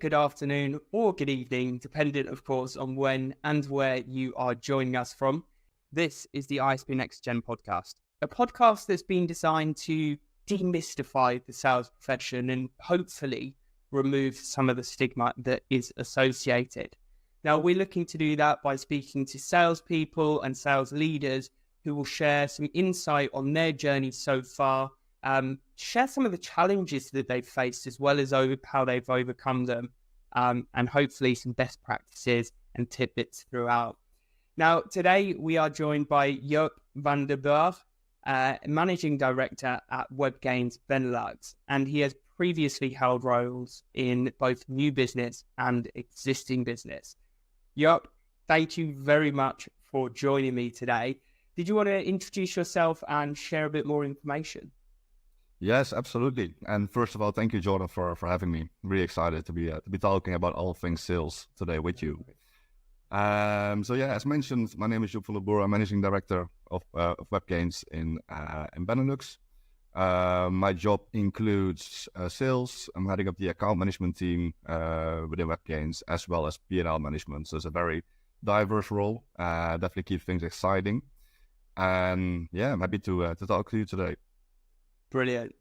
good afternoon, or good evening, dependent, of course, on when and where you are joining us from. This is the ISP NextGen podcast, a podcast that's been designed to demystify the sales profession and hopefully remove some of the stigma that is associated. Now, we're looking to do that by speaking to salespeople and sales leaders who will share some insight on their journey so far, share some of the challenges that they've faced as well as how they've overcome them, and hopefully some best practices and tidbits throughout. Now, today we are joined by Joep van der Boer, Managing Director at Webgeains Benelux, and he has previously held roles in both new business and existing business. Joep, thank you very much for joining me today. Did you want to introduce yourself and share a bit more information? Yes, absolutely. And first of all, thank you, Jordan, for having me. Really excited to be talking about all things sales today with you. As mentioned, my name is Joep van der Boer. I'm Managing Director of Webgeains in Benelux. My job includes sales. I'm heading up the account management team within Webgeains, as well as P&L management. So it's a very diverse role. Definitely keep things exciting. And yeah, I'm happy to talk to you today. Brilliant.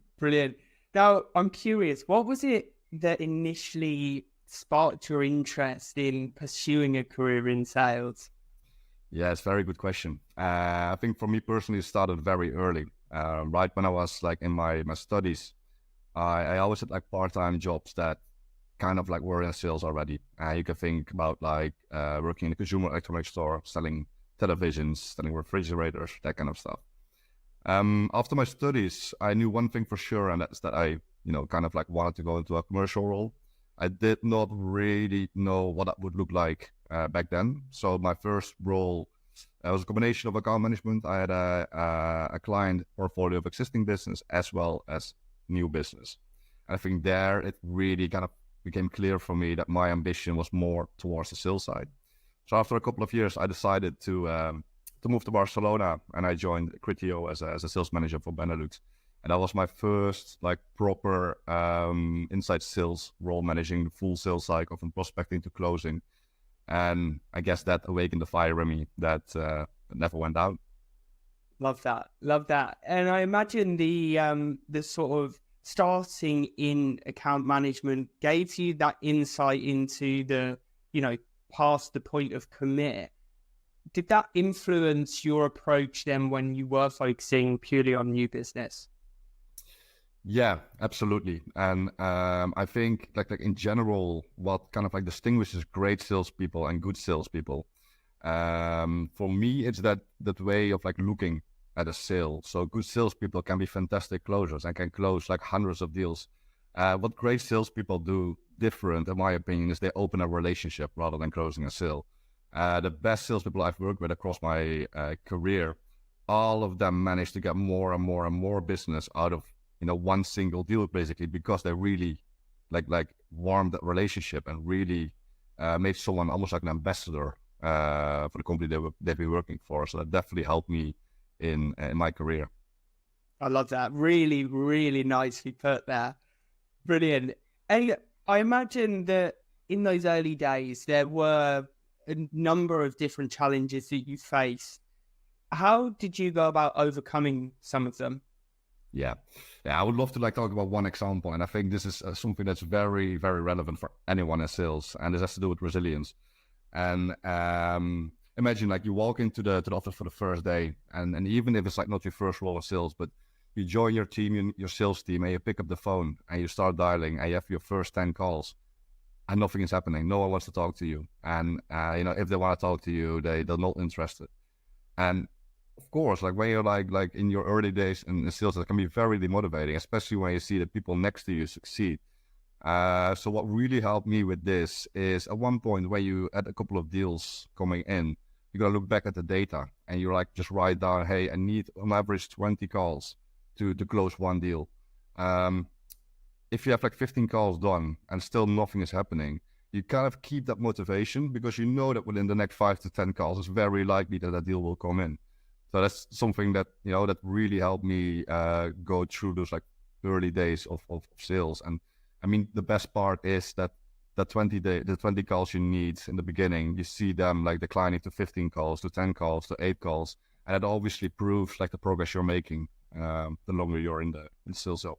Now, I'm curious, what was it that initially sparked your interest in pursuing a career in sales? Yeah, it's a very good question. I think for me personally, it started very early. Right when I was like in my studies, I always had like part-time jobs that kind of like were in sales already. You can think about like working in a consumer electronics store, selling televisions, selling refrigerators, that kind of stuff. After my studies, I knew one thing for sure, and that's that I, kind of like wanted to go into a commercial role. I did not really know what that would look like back then. So my first role was a combination of account management. I had a client portfolio of existing business as well as new business. And I think there it really kind of became clear for me that my ambition was more towards the sales side. So after a couple of years, I decided to move to Barcelona, and I joined Criteo as a sales manager for Benelux. And that was my first like proper inside sales role, managing the full sales cycle from prospecting to closing. And I guess that awakened the fire in me that never went out. Love that. And I imagine the sort of starting in account management gave you that insight into the, past the point of commit. Did that influence your approach then when you were focusing purely on new business? Yeah, absolutely. And I think like in general, what kind of like distinguishes great salespeople and good salespeople, for me, it's that way of like looking at a sale. So good salespeople can be fantastic closers and can close like hundreds of deals. What great salespeople do different, in my opinion, is they open a relationship rather than closing a sale. The best salespeople I've worked with across my career, all of them managed to get more and more and more business out of one single deal, basically, because they really like warmed that relationship and really made someone almost like an ambassador for the company they've been working for. So that definitely helped me in my career. I love that. Really, really nicely put there. Brilliant. And I imagine that in those early days, there were a number of different challenges that you faced. How did you go about overcoming some of them? Yeah, I would love to talk about one example, and I think this is something that's very, very relevant for anyone in sales, and this has to do with resilience. And imagine you walk into the office for the first day, and even if it's not your first role in sales, but you join your team, your sales team, and you pick up the phone and you start dialing, and you have your first 10 calls, and nothing is happening. No one wants to talk to you, and if they want to talk to you, they're not interested. And of course, when you're like in your early days in sales, it can be very demotivating, especially when you see the people next to you succeed. So what really helped me with this is at one point when you had a couple of deals coming in, you're gonna look back at the data and you're just write down, hey, I need on average 20 calls to close one deal. If you have 15 calls done and still nothing is happening, you kind of keep that motivation because you know that within the next 5 to 10 calls, it's very likely that a deal will come in. So that's something that, that really helped me go through those early days of sales. And I mean, the best part is that the 20 calls you need in the beginning, you see them like declining to 15 calls, to 10 calls, to 8 calls. And it obviously proves like the progress you're making the longer you're in the sales job.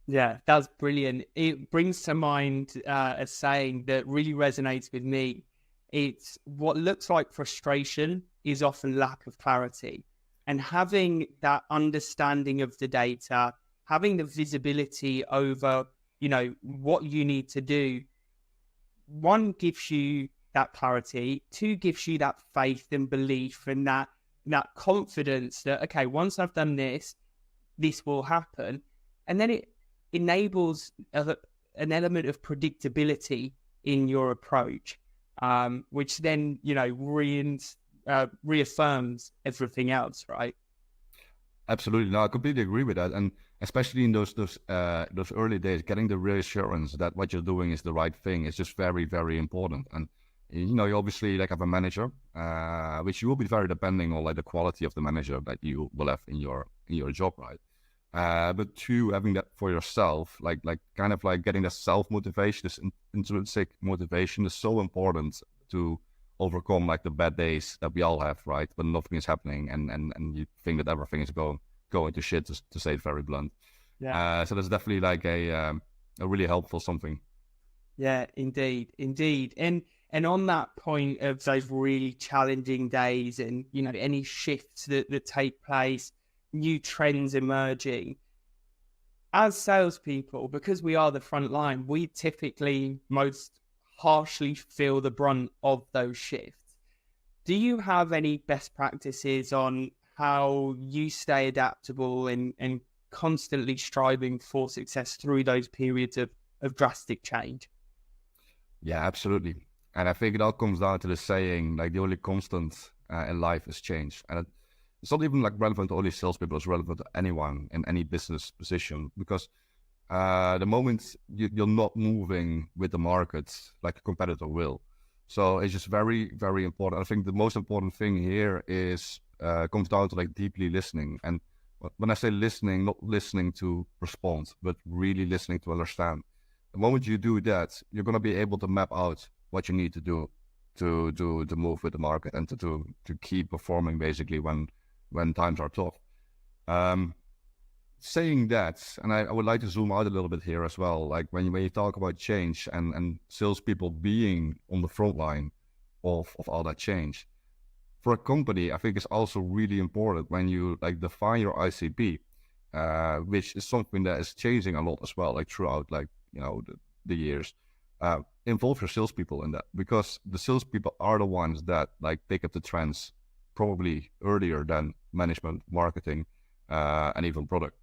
Yeah, that's brilliant. It brings to mind a saying that really resonates with me. It's what looks like frustration is often lack of clarity. And having that understanding of the data, having the visibility over, what you need to do, one gives you that clarity, two gives you that faith and belief and that confidence that, okay, once I've done this, this will happen. And then it enables an element of predictability in your approach, which then, reaffirms everything else, right? Absolutely. No, I completely agree with that. And especially in those early days, getting the reassurance that what you're doing is the right thing is just very, very important. And you obviously like have a manager, which you will be very depending on like the quality of the manager that you will have in your job, right? But two, having that for yourself, like kind of like getting the self-motivation, this intrinsic motivation is so important to overcome like the bad days that we all have, right? When nothing is happening and you think that everything is going to shit, to say it very blunt. Yeah. So that's definitely like a really helpful something. Yeah, indeed. And on that point of those really challenging days and, any shifts that take place, new trends emerging, as salespeople, because we are the front line, we typically most harshly feel the brunt of those shifts. Do you have any best practices on how you stay adaptable and constantly striving for success through those periods of drastic change? Yeah, absolutely. And I think it all comes down to the saying, like the only constant in life is change. And it's not even like relevant to only salespeople, it's relevant to anyone in any business position, because the moment you're not moving with the market like a competitor will. So it's just very, very important. I think the most important thing here is comes down to like deeply listening. And when I say listening, not listening to respond, but really listening to understand. The moment you do that, you're going to be able to map out what you need to do to move with the market and to keep performing basically when times are tough. Saying that, and I would like to zoom out a little bit here as well, like when you talk about change and salespeople being on the front line of all that change, for a company, I think it's also really important when you like define your ICP, which is something that is changing a lot as well, like throughout like, the years. Involve your salespeople in that, because the salespeople are the ones that like pick up the trends probably earlier than management, marketing, and even product.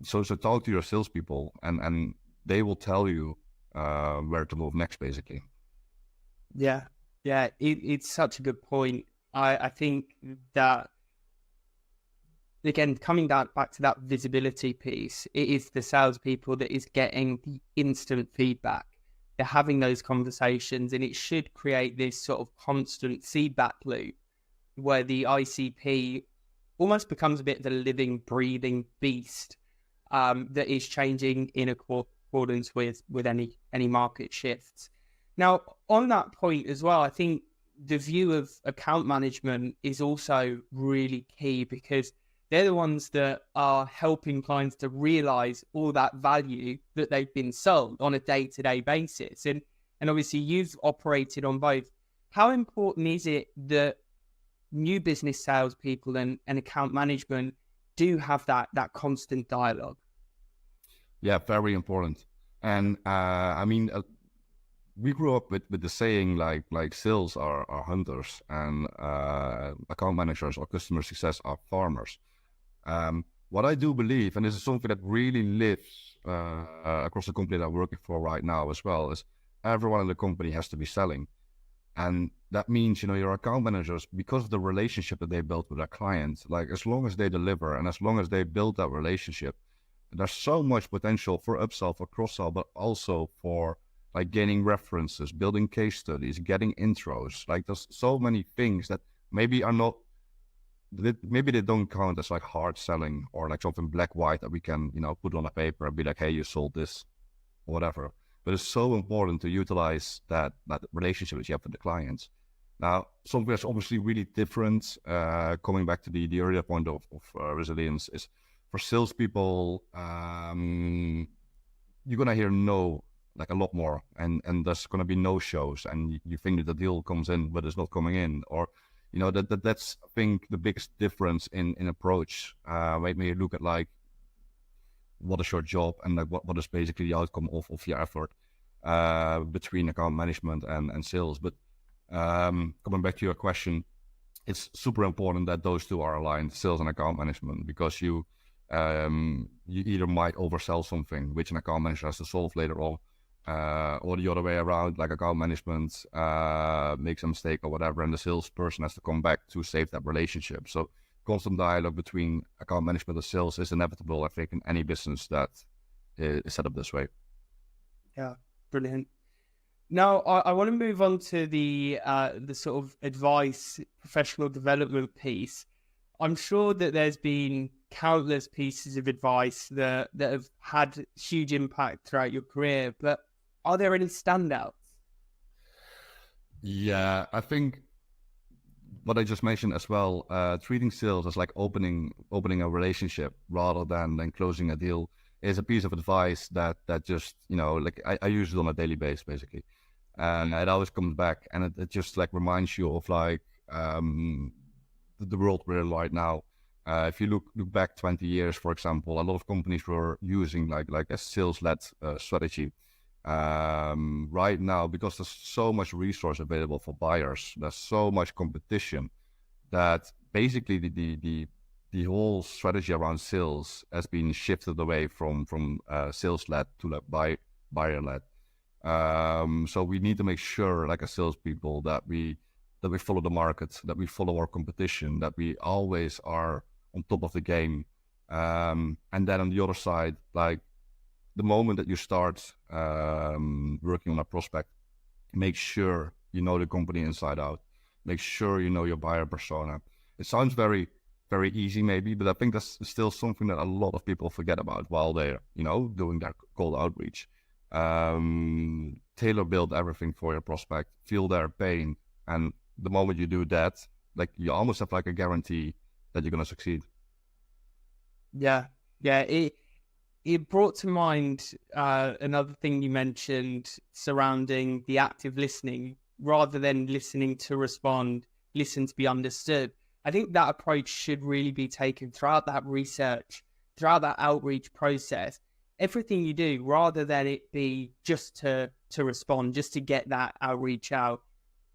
So talk to your salespeople and they will tell you where to move next, basically. Yeah, it's such a good point. I think that, again, coming back to that visibility piece, it is the salespeople that is getting the instant feedback. They're having those conversations, and it should create this sort of constant feedback loop where the ICP almost becomes a bit of a living, breathing beast that is changing in accordance with any market shifts. Now, on that point as well, I think the view of account management is also really key, because they're the ones that are helping clients to realize all that value that they've been sold on a day-to-day basis. And obviously you've operated on both. How important is it that new business salespeople and account management do have that constant dialogue? Yeah, very important. And we grew up with the saying like sales are hunters and account managers or customer success are farmers. What I do believe, and this is something that really lives across the company that I'm working for right now as well, is everyone in the company has to be selling. And that means, your account managers, because of the relationship that they built with their clients, like as long as they deliver and as long as they build that relationship, there's so much potential for upsell, for cross-sell, but also for like gaining references, building case studies, getting intros. Like there's so many things that maybe they don't count as like hard selling or like something black white that we can, put on a paper and be like, hey, you sold this or whatever. but it's so important to utilize that relationship that you have with the clients. Now, something that's obviously really different, coming back to the earlier point of resilience, is for salespeople, you're going to hear no like a lot more, and there's going to be no shows, and you think that the deal comes in, but it's not coming in, or that's I think the biggest difference in approach. When you look at like what is your job and like what is basically the outcome of your effort between account management and sales. But coming back to your question, it's super important that those two are aligned, sales and account management, because you either might oversell something which an account manager has to solve later on, or the other way around, like account management makes a mistake or whatever, and the salesperson has to come back to save that relationship. So constant dialogue between account management and sales is inevitable, I think, in any business that is set up this way. Yeah, brilliant. Now, I want to move on to the sort of advice, professional development piece. I'm sure that there's been countless pieces of advice that have had huge impact throughout your career, but are there any standouts? Yeah, I think what I just mentioned as well, treating sales as like opening a relationship rather than closing a deal is a piece of advice that just, like I use it on a daily basis, basically. And it always comes back, and it just like reminds you of like the world we're in right now. If you look back 20 years, for example, a lot of companies were using like a sales-led strategy. Right now, because there's so much resource available for buyers, there's so much competition that basically the whole strategy around sales has been shifted away from sales-led to like buyer-led. So we need to make sure, like as salespeople, that we follow the market, that we follow our competition, that we always are on top of the game. And then on the other side, like the moment that you start working on a prospect, make sure you know the company inside out. Make sure you know your buyer persona. It sounds very, very easy maybe, but I think that's still something that a lot of people forget about while they're, doing their cold outreach. Tailor build everything for your prospect, feel their pain. And the moment you do that, like you almost have like a guarantee that you're going to succeed. Yeah. It brought to mind another thing you mentioned surrounding the active listening, rather than listening to respond, listen to be understood. I think that approach should really be taken throughout that research, throughout that outreach process. Everything you do, rather than it be just to respond, just to get that outreach out,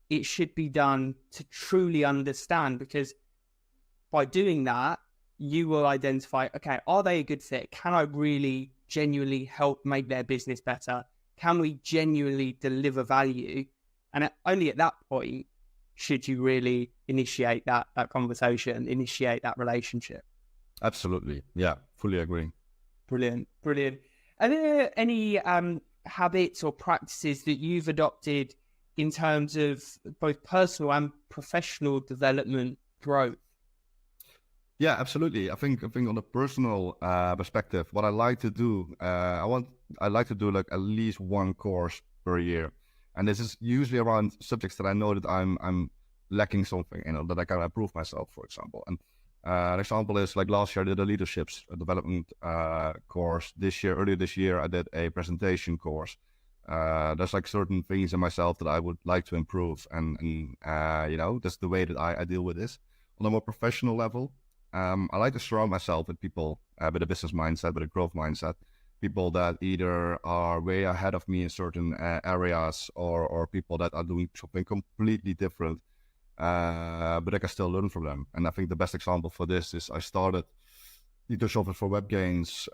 it should be done to truly understand, because by doing that, you will identify, okay, are they a good fit? Can I really genuinely help make their business better? Can we genuinely deliver value? And only at that point should you really initiate that conversation, initiate that relationship. Absolutely. Yeah, fully agree. Brilliant. Are there any habits or practices that you've adopted in terms of both personal and professional development growth? Yeah, absolutely. I think on a personal perspective, what I like to do, I like to do like at least one course per year, and this is usually around subjects that I know that I'm lacking something, that I can improve myself, for example. And an example is like last year I did a leadership development course. Earlier this year, I did a presentation course. There's like certain things in myself that I would like to improve, and that's the way that I deal with this. On a more professional level, I like to surround myself with people with a business mindset, with a growth mindset, people that either are way ahead of me in certain areas, or people that are doing something completely different, but I can still learn from them. And I think the best example for this is I started Director Webgeains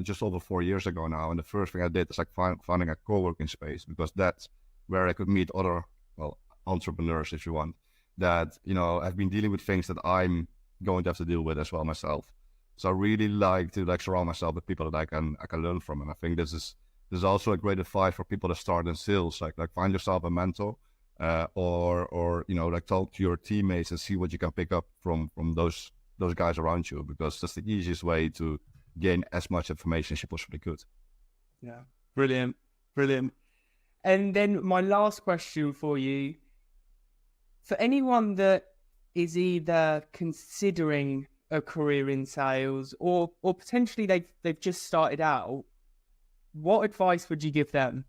just over 4 years ago now, and the first thing I did is like finding a co-working space, because that's where I could meet other entrepreneurs, if you want, that have been dealing with things that I'm going to have to deal with as well myself. So I really like to surround myself with people that I can learn from. And I think this is also a great advice for people that start in sales. Like find yourself a mentor, or talk to your teammates and see what you can pick up from those guys around you, because that's the easiest way to gain as much information as you possibly could. Yeah, brilliant. Brilliant. And then my last question for you, for anyone that is either considering a career in sales or potentially they've just started out, what advice would you give them?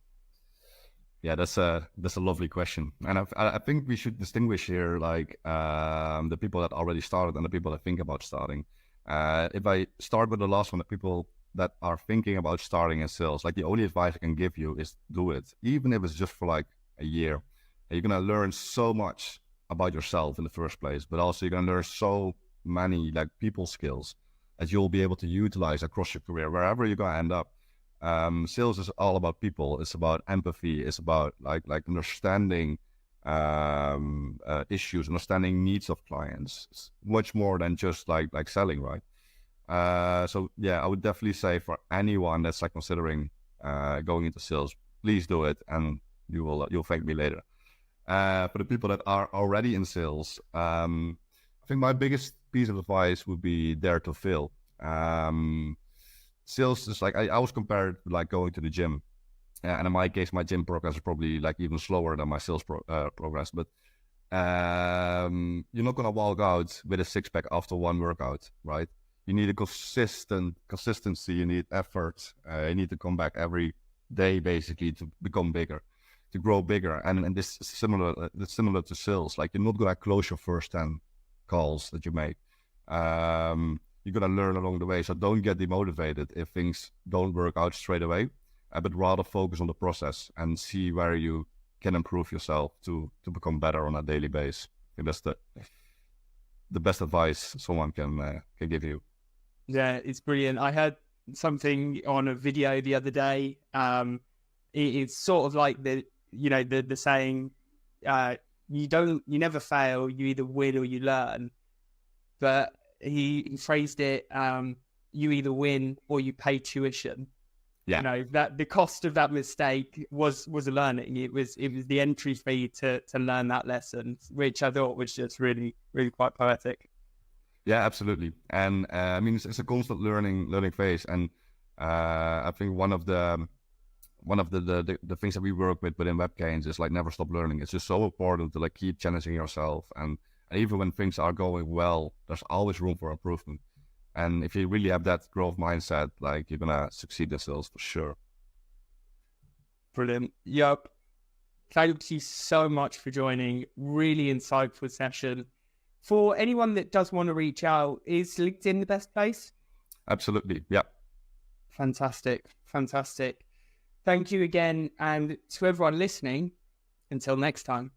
Yeah, that's a lovely question, and I think we should distinguish here, like the people that already started and the people that think about starting. If I start with the last one, the people that are thinking about starting in sales, like the only advice I can give you is do it, even if it's just for like a year. You're gonna learn so much about yourself in the first place, but also you're gonna learn so many like people skills that you'll be able to utilize across your career wherever you're gonna end up. Sales is all about people. It's about empathy. It's about like understanding issues, understanding needs of clients. It's much more than just like selling, right? So yeah, I would definitely say for anyone that's like considering going into sales, please do it, and you'll thank me later. For the people that are already in sales, I think my biggest piece of advice would be dare to fail. Sales is like, I always compare it to like going to the gym. And in my case, my gym progress is probably like even slower than my sales progress. But you're not going to walk out with a six-pack after one workout, right? You need a consistency, you need effort. You need to come back every day, basically, to become bigger, to grow bigger. And this is similar to sales. Like, you're not going to close your first 10 calls that you make. You're going to learn along the way. So don't get demotivated if things don't work out straight away, but rather focus on the process and see where you can improve yourself to become better on a daily basis. I think that's the best advice someone can give you. Yeah, it's brilliant. I heard something on a video the other day. It's sort of like the saying, you never fail, you either win or you learn. But he phrased it, you either win or you pay tuition. Yeah. That the cost of that mistake was a learning. It was the entry fee to learn that lesson, which I thought was just really, really quite poetic. Yeah, absolutely. And I mean, it's a constant learning phase. And I think one of the things that we work with within Webgeains is like never stop learning. It's just so important to like keep challenging yourself, and even when things are going well, there's always room for improvement. And if you really have that growth mindset, like, you're gonna succeed in sales for sure. Brilliant. Yep. Thank you so much for joining. Really insightful session. For anyone that does want to reach out, is LinkedIn the best place? Absolutely. Yeah. Fantastic. Thank you again. And to everyone listening, until next time.